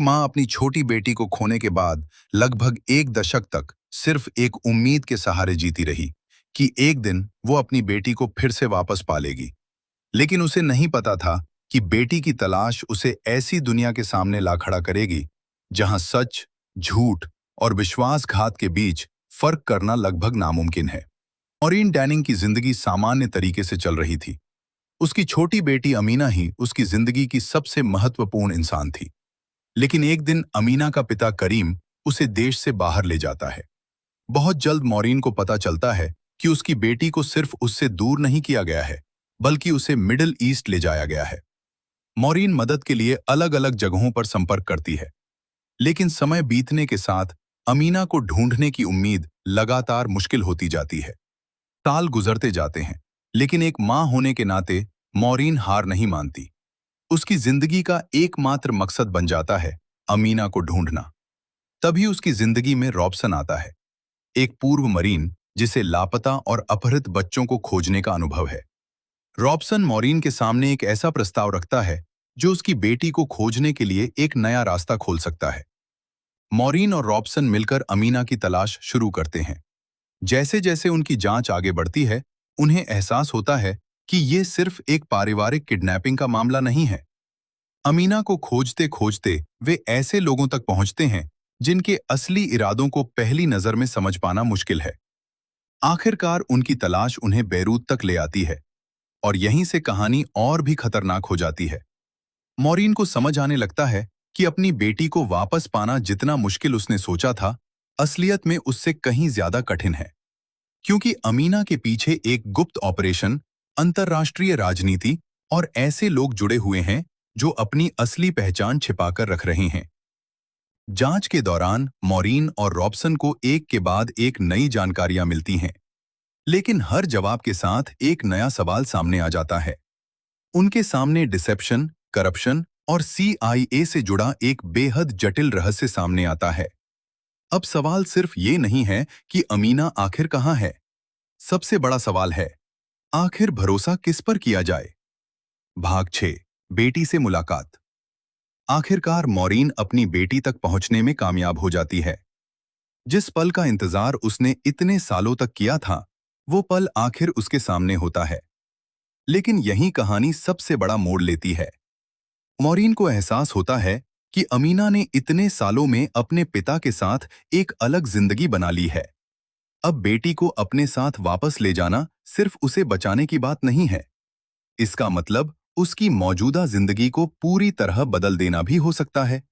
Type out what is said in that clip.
माँ अपनी छोटी बेटी को खोने के बाद लगभग एक दशक तक सिर्फ एक उम्मीद के सहारे जीती रही कि एक दिन वो अपनी बेटी को फिर से वापस पालेगी। लेकिन उसे नहीं पता था कि बेटी की तलाश उसे ऐसी दुनिया के सामने ला खड़ा करेगी जहां सच, झूठ और विश्वासघात के बीच फर्क करना लगभग नामुमकिन है। मॉरीन डैनिंग की जिंदगी सामान्य तरीके से चल रही थी। उसकी छोटी बेटी अमीना ही उसकी जिंदगी की सबसे महत्वपूर्ण इंसान थी। लेकिन एक दिन अमीना का पिता करीम उसे देश से बाहर ले जाता है। बहुत जल्द मॉरीन को पता चलता है कि उसकी बेटी को सिर्फ उससे दूर नहीं किया गया है, बल्कि उसे मिडिल ईस्ट ले जाया गया है। मॉरीन मदद के लिए अलग अलग जगहों पर संपर्क करती है, लेकिन समय बीतने के साथ अमीना को ढूंढने की उम्मीद लगातार मुश्किल होती जाती है। साल गुजरते जाते हैं, लेकिन एक मां होने के नाते मॉरीन हार नहीं मानती। उसकी जिंदगी का एकमात्र मकसद बन जाता है अमीना को ढूंढना। तभी उसकी जिंदगी में रॉबसन आता है, एक पूर्व मरीन जिसे लापता और अपहृत बच्चों को खोजने का अनुभव है। रॉबसन मॉरीन के सामने एक ऐसा प्रस्ताव रखता है जो उसकी बेटी को खोजने के लिए एक नया रास्ता खोल सकता है। मॉरीन और रॉबसन मिलकर अमीना की तलाश शुरू करते हैं। जैसे जैसे उनकी जांच आगे बढ़ती है, उन्हें एहसास होता है कि ये सिर्फ एक पारिवारिक किडनैपिंग का मामला नहीं है। अमीना को खोजते खोजते वे ऐसे लोगों तक पहुंचते हैं जिनके असली इरादों को पहली नजर में समझ पाना मुश्किल है। आखिरकार उनकी तलाश उन्हें बैरूत तक ले आती है, और यहीं से कहानी और भी खतरनाक हो जाती है। मॉरीन को समझ आने लगता है कि अपनी बेटी को वापस पाना जितना मुश्किल उसने सोचा था, असलियत में उससे कहीं ज्यादा कठिन है। क्योंकि अमीना के पीछे एक गुप्त ऑपरेशन, अंतर्राष्ट्रीय राजनीति और ऐसे लोग जुड़े हुए हैं जो अपनी असली पहचान छिपाकर रख रहे हैं। जांच के दौरान मॉरीन और रॉबसन को एक के बाद एक नई जानकारियां मिलती हैं, लेकिन हर जवाब के साथ एक नया सवाल सामने आ जाता है। उनके सामने डिसेप्शन, करप्शन और CIA से जुड़ा एक बेहद जटिल रहस्य सामने आता है। अब सवाल सिर्फ ये नहीं है कि अमीना आखिर कहां है। सबसे बड़ा सवाल है, आखिर भरोसा किस पर किया जाए। भाग 6, बेटी से मुलाकात। आखिरकार मॉरीन अपनी बेटी तक पहुंचने में कामयाब हो जाती है। जिस पल का इंतजार उसने इतने सालों तक किया था, वो पल आखिर उसके सामने होता है। लेकिन यही कहानी सबसे बड़ा मोड़ लेती है। मॉरीन को एहसास होता है कि अमीना ने इतने सालों में अपने पिता के साथ एक अलग जिंदगी बना ली है। अब बेटी को अपने साथ वापस ले जाना सिर्फ उसे बचाने की बात नहीं है। इसका मतलब उसकी मौजूदा जिंदगी को पूरी तरह बदल देना भी हो सकता है।